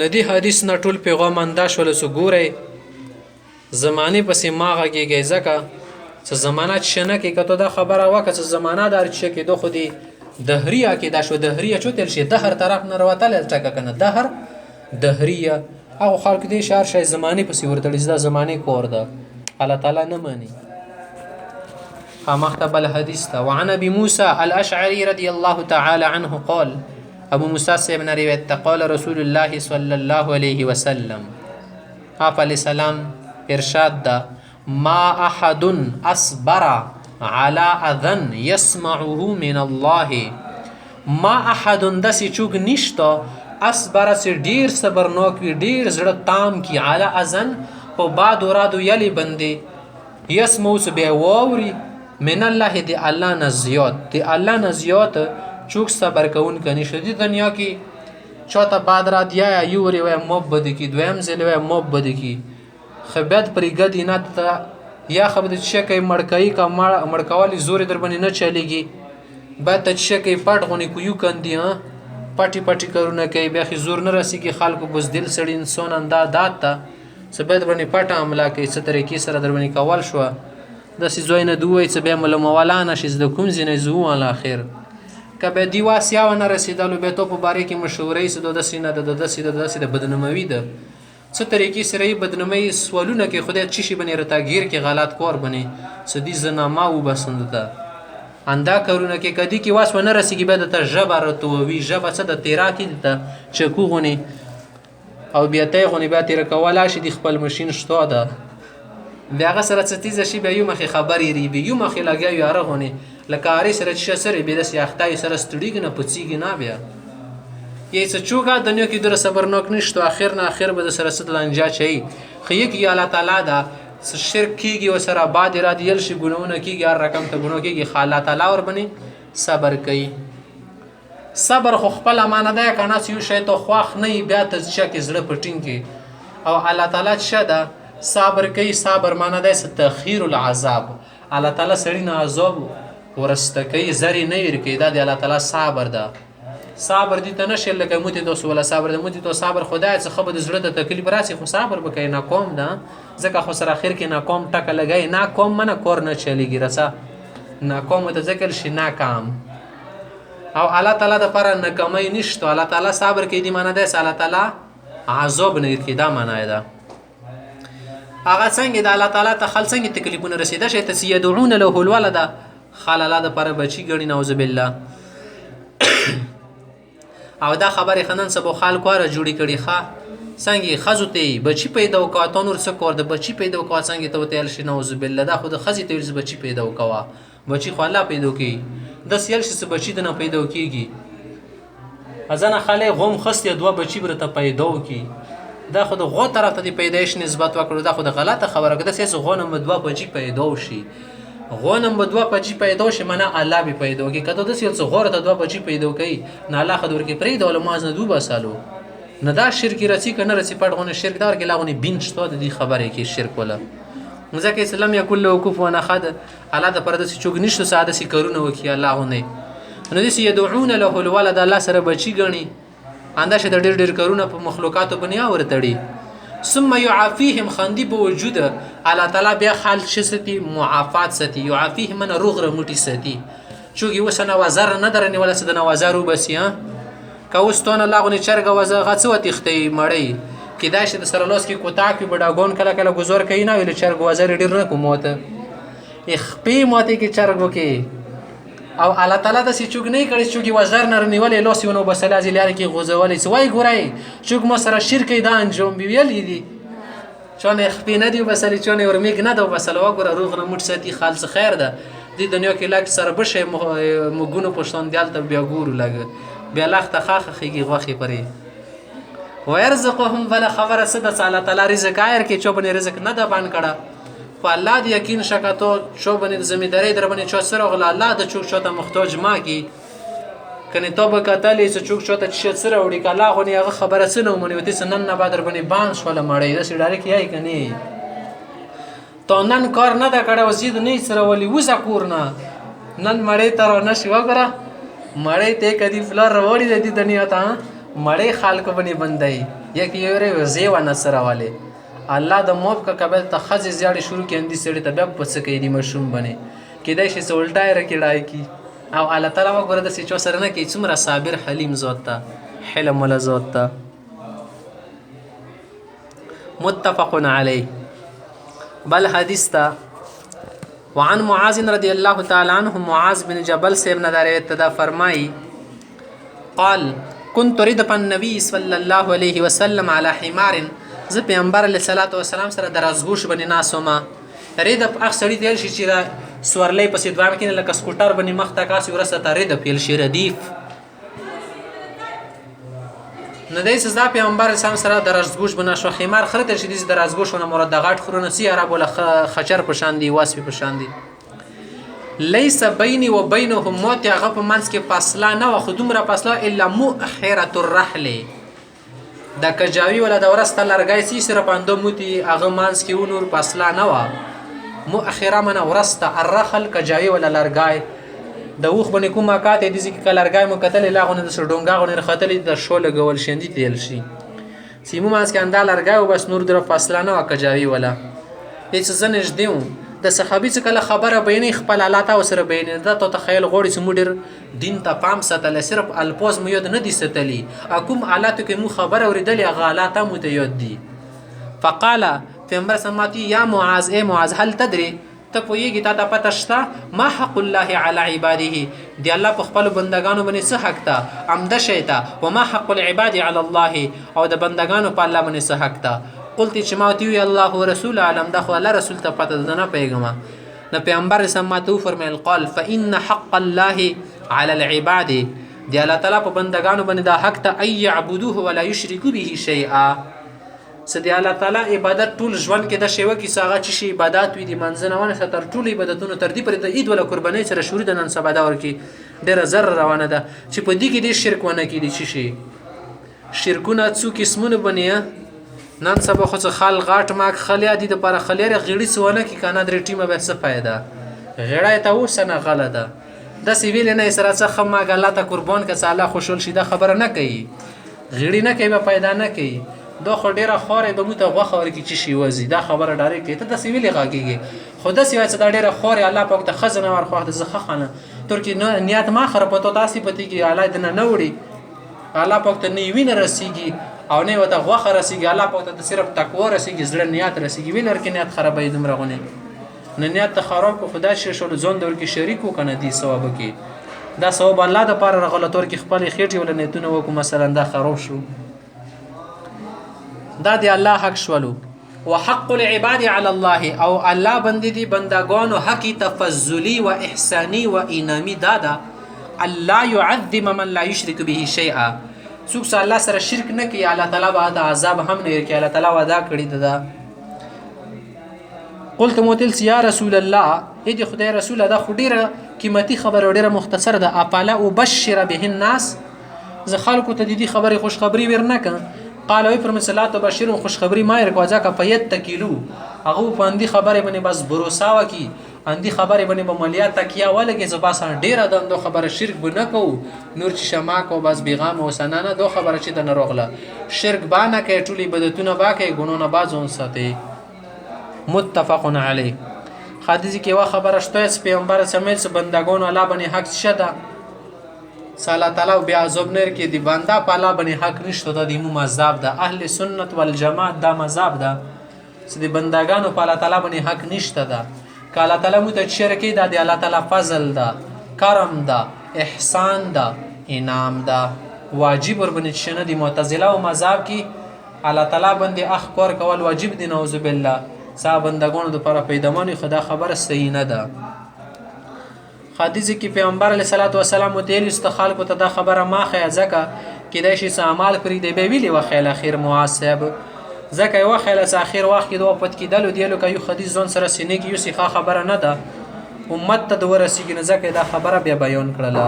ندی حدیث نه ټول پیغام انداز ول سو ګورئ زمانه پسې ماغه کېږي ځکه چې زمانہ چنه کې کته دا خبره وکړه چې زمانہ دار چې کې دوه خودي دهریه کې دا شو دهریه چوتل شي دهر طرف نه وروتل ټکه کنه دهر دهریه او خلق دې شهر شي زمانه پسې ورتل دا زمانه کور ده الله تعالی نه مانی مختب الحديث وعن ابي موسى الاشعري رضي الله تعالى عنه قال ابو موسى بن روایت قال رسول الله صلى الله عليه وسلم آپ علیہ السلام ارشاد دا ما احد اصبر على اذن يسمعه من الله ما احد دسی چوک نشتا اصبر سے ډیر صبر نو کی ډیر زړه تام کی على اذن په بعد ورادو یلی بندې يسمعو سبه ووري من الله دی الله نزیات دی الله نزیات چوک صبر کون کني شدی دنیا کې چوته بعد را دی یا یوري و محبت کی دویم زل و محبت کی خبرت پرې غدي نه ته یا خبر چې کوي مړکای کا مړکوالی زور در باندې نه چلےږي بعد ته چې کوي پټ غونی کو یو کندي ها پټي پټي کارونه کوي بیا خي زور نه راسي کې خلکو بس دل سړی انسان انده داتا سبد باندې پټه عمله کوي څه طریقې سره در باندې کول شو د سې زوی نه دوی چې بیا مل مولانا شي د کوم زینې زو ال اخر کبه دی واسیا و نه رسیدلو به تو په باره کې مشورې سده د سینه د د بدنموي ده څه طریقې سره بدنمي سوالونه کې خدای چی شي بنې رتا گیر کې غلط کور بنې سدي زنامه و بسند ده اندا کارونه کې کدي کې واس و نه رسیږي به د جبر تو وی جبر څه د تیرا کې ته چکو غوني او بیا ته غوني بیا تیر کولا شي د خپل ماشين شته ده بیا هغه سره ستیز شي به یو مخې خبرې ری به یو مخې لګیا یو غوني لکه اری سره چې سره به د سیاختای سره ستړي نه پڅیږي نه بیا یې څه چوکا دنیا کې در صبر نوک نشته اخر نه اخر به سره ست لنجا چي خې کې الله تعالی دا شرک کیږي او سره بعد را دی شي ګناونه کیږي هر رقم ته ګناه کیږي الله تعالی ور بني صبر کوي صبر خو خپل امانه ده کنه یو شی ته خوښ نه بیا ته چې زړه پټین کې او الله تعالی چې دا صبر کوي صبر معنی ده تاخير العذاب الله تعالی سړی نه عذاب ورسته کوي زری نه ور کوي دا د الله تعالی صبر ده صبر دي ته نشل لکه موتی تاسو ولا صبر د موتی تو صبر خدای څخه خبر د زړه ته تکلیف راسي خو صبر وکای نه کوم ده ځکه خو سره اخر کې نه کوم ټک لګای نه کوم منه کور نه چلیږي رسا نه کوم ته ذکر شي ناکام او الله تعالی د پر نه کمای نشته الله تعالی صبر کوي دی معنی ده الله تعالی عذاب نه کوي دا معنی ده هغه څنګه د الله تعالی ته خل څنګه تکلیفونه رسیدا شي ته يدعون له الولد خلاله د پر بچی ګڼي نعوذ بالله او دا خبره خنن سبو خلکو را جوړی کړي ښا څنګه خزوته بچی پیدا وکا ته نور څه کور د بچی پیدا وکا څنګه ته تل شي نعوذ بالله دا خود خزي ته بچی پیدا وکوا بچی خو الله پیدا کی د سیل شي بچی د نه پیدا کیږي ازنه خاله غوم خسته دوه بچی برته پیدا وکي دا خود غو طرف ته پیدایش نسبت وکړو دا خود غلطه خبره کده سیس غونم دوه بچی پیدا وشي غونم بدوا بچی پیدا شي منه الله به پیدا کی کته د سیل غوړه ته دوه بچی پیدا کوي نه الله خدور کې پرې د علماء نه دوه سالو نه دا شرک رسی کنه رسی پټ غونه شرک دار کې لاغونی بین شته د دې خبره کې شرک ولا ځکه اسلام یا کله وقوف و نه خد الله د پردس چوغ نشته ساده سي کارونه وکي الله غونه نو دې يدعون له الولد الله سره بچی غني انداشه د ډېر ډېر کارونه په مخلوقاتو بنیا ورتړي ثم يعافيهم خندي بوجود الله تعالی بیا حال شستي معافات ستي يعافيهم من رغره موټي ستي چوغي وسنه وزر نه درنه ولا سدنه وزارو بس یا کوستون لاغونی چرګ وزه غڅو تختی مړی کدا شه د سره لاس کې کوتا کې بډاګون کله کله گزار کوي نه ویل چرګ وزر ډیر نه کوموته اخپی ماته کې چرګ وکي او الله تعالی د سچوګ نه کړي چې وزر نه نیولې لاس یو نو بسلا ځلاره کې غوزولې سوای ګورای چې مو سره شرک دا انجام ویل دي چون اخپی نه دی بسلی چون ورمیګ نه دا بسلا وګوره روغ نه مټ ساتي خالص خیر ده د دنیا کې لاک سره بشه مګونو پښتون دیال ته بیا ګورو لګ بیا لخت خاخه خيږي غوخي پرې ويرزقهم ولا خبر صد الله تعالی رزق ایر کې چوبنه رزق نه ده باندې کړه فالله د یقین شکاتو چوبنه زمینداری در باندې چو سره غل الله د چوک چوته محتاج ما کی کنه توبه کتلې چې چوک چوته چې سره وړي کلا غو نه خبره سنو مونږ وتی سنن نه بادر باندې بان شول مړې د سړی کیای کني تو نن کار نه دا کړه وزید نه سره ولي وزا کورنا نن مړې تر نه شي وګره مړې ته کدي فلر وړي د دنیا ته مړې خلق باندې بندای یک یو زیوانه سره والے الله د موب کا قبل ته خځې زیاړې شروع کړي اندي سړي ته بیا په څه کوي د مشروم بنې کېدای شي څه الټا یې راکړای کی او الله تعالی وګوره د سچو سره نه کوي څومره صابر حلیم ذات ته حلم ولا ذات ته متفق علیه. بل حدیث تا وعن معاذ رضی اللہ تعالی عنہ معاذ بن جبل سے ابن روایت دا فرمائی قال كنت ردف النبي صلی اللہ علیہ وسلم على حمار ز پیغمبر علیہ الصلوۃ والسلام سره درازګوش بنی ناسوما ردف اخ سړی تل شي چې سورلې پسې دوام کینه لکه سکوټر بنی مخ ته کاس ورسته ردف یل شي ردیف نه دای سزا پیغمبر اسلام سره درازګوش بنا شو خمار خرته شي د درازګوشونه مراد د غاټ خورونه سی عرب ولا خچر پشان دی واسفي پشان دی ليس بيني وبينهم موت هغه په منځ کې فاصله نه و خودمره فاصله الا مؤخره الرحل د کجاوی ولا د ورسته لرګای سی سره پاندو موتی هغه منځ کې ونور فاصله نه و مؤخره من ورسته الرحل کجاوی ولا لرګای د وخ باندې کومه کاته دي چې کلرګای مو کتل لاغونه د سډونګاغونه رختلې د شوله غول شندې تل شي سیمو ماس کې انده لرګای او بس نور در فاصله نه وکجاوی ولا هیڅ زنج دیو د صحابي څخه کله خبره بینې خپل حالات او سره بینې دا ته تخیل غوړي چې مو ډیر دین ته پام ساتل صرف الپوز مو یاد نه دي ستلی اكم حالات کې مو خبره اوریدلې غالات مو ته یاد دي فقال پیغمبر سماتی یا معاذ اے معاذ هل تدري ته پوهیږي تا ته پته شته ما حق الله علی عباده دی الله په خپل بندگانو باندې څه حق ته عمده شیتا وما حق العباد علی الله او د بندگانو په الله باندې څه حق ته قلت چې ما تی الله ورسول عالم د خو الله رسول ته پته نه پیغام نه پیغمبر سماتو فرمایل قال فان حق الله علی العباد دی الله تعالی په بندگانو باندې دا حق ته ای يعبدوه ولا یشرکو به شیئا سدي الله تعالی عبادت ټول ژوند کې د شیوه کې ساغه چې عبادت وي د منځنه ونه ستر ټول عبادتونو تر دې پر د عید ولا قرباني سره شروع د نن سبا دا ورکی ډېر زر روانه ده چې په دې کې د شرک ونه کې دي چې شرکونه څو قسمونه بنیا نن سبا خو خال غاټ ماک خلیا دي د پر خلیره غړي سونه کې کنه درې ټیمه به څه فائدہ غړای ته وسنه غلطه د سیویل نه سره څه خما غلطه قربان که الله خوشول شي دا خبره نه کوي غړي نه کوي به فائدہ نه کوي دا خو ډیره خورې د موته غوخه ورکی چې شي وزي دا خبره ډایرکټ ته د سیویل غاګيږي خدا سیوای چې دا ډیره خورې الله پاک ته خزنه ورخوخ د زخه خانه ترکی نیت ما خره پته تاسو پتی کې الله دې نه وړي الله پاک ته نیوینه رسیږي او نه وته غوخه رسیږي الله پاک ته صرف تقوا رسیږي زړه نیت رسیږي وینر کې نیت خرابې دومره غونې نه نیت ته خراب کو خدا شي شول ځون دور کې شریکو کنه دي ثواب کې دا ثواب الله د پاره غلطور کې خپل خېټي ول نیتونه وکړو مثلا دا خراب شو دا دی الله حق شولو وحق العباد على الله او الله بندي دي بندگانو حق تفضلی و احسانی و انعامی دادا الله يعذب من لا يشرك به شيئا څوک الله سره شرک نه کوي الله تعالی به دا عذاب هم نه کوي الله تعالی وعده کړی دا قلت موتل یا رسول الله دې خدای رسول دا خډيره قیمتي خبر ډیره مختصر ده اپالا وبشر به الناس ز خلکو ته دې خبره خوش خبری ورنه ک قال وي فرم صلات وبشر خوشخبری ما يرکو ځکه پيت تکلو هغه باندې خبره باندې بس بروسا وکي اندي خبره باندې بملیا تکیا ولګي زباسه ډیره دندو خبره شرک بنه کو نور چې شما کو بس بیغام او سنانه دو خبره چې د نروغله شرک باندې کې ټولي بدتونه باکه ګونونه بازون ساتي متفق علی حدیث کې وا خبره شته پیغمبر سمیل س بندگانو الله باندې حق شته الله تعالی بیا عذاب نر کې دی بندا پالا باندې حق نشته د دې مذهب د اهل سنت والجماعت دا مذهب ده چې د بندگانو په الله تعالی باندې حق نشته ده ک الله تعالی مت شرکی ده د الله تعالی فضل ده کرم ده احسان ده انعام ده واجب ور باندې شنه دي معتزله او مذهب کې الله تعالی باندې اخ کور کول واجب دي نعوذ بالله صاحب بندگانو د پر پیدامانی خدا خبر صحیح نه ده حدیث کې پیغمبر علیه الصلاۃ والسلام ته استخال کو ته دا خبره ما خیا ځکه کې د شي اعمال پرې دی به ویلی وخیل اخر محاسب ځکه یو خیل اخر وخت کې دوه پد کې دلو دیلو کې یو حدیث ځون سره سینې کې یو څه خبره نه ده امت ته ورسیږي نه ځکه دا خبره بیا بیان کړله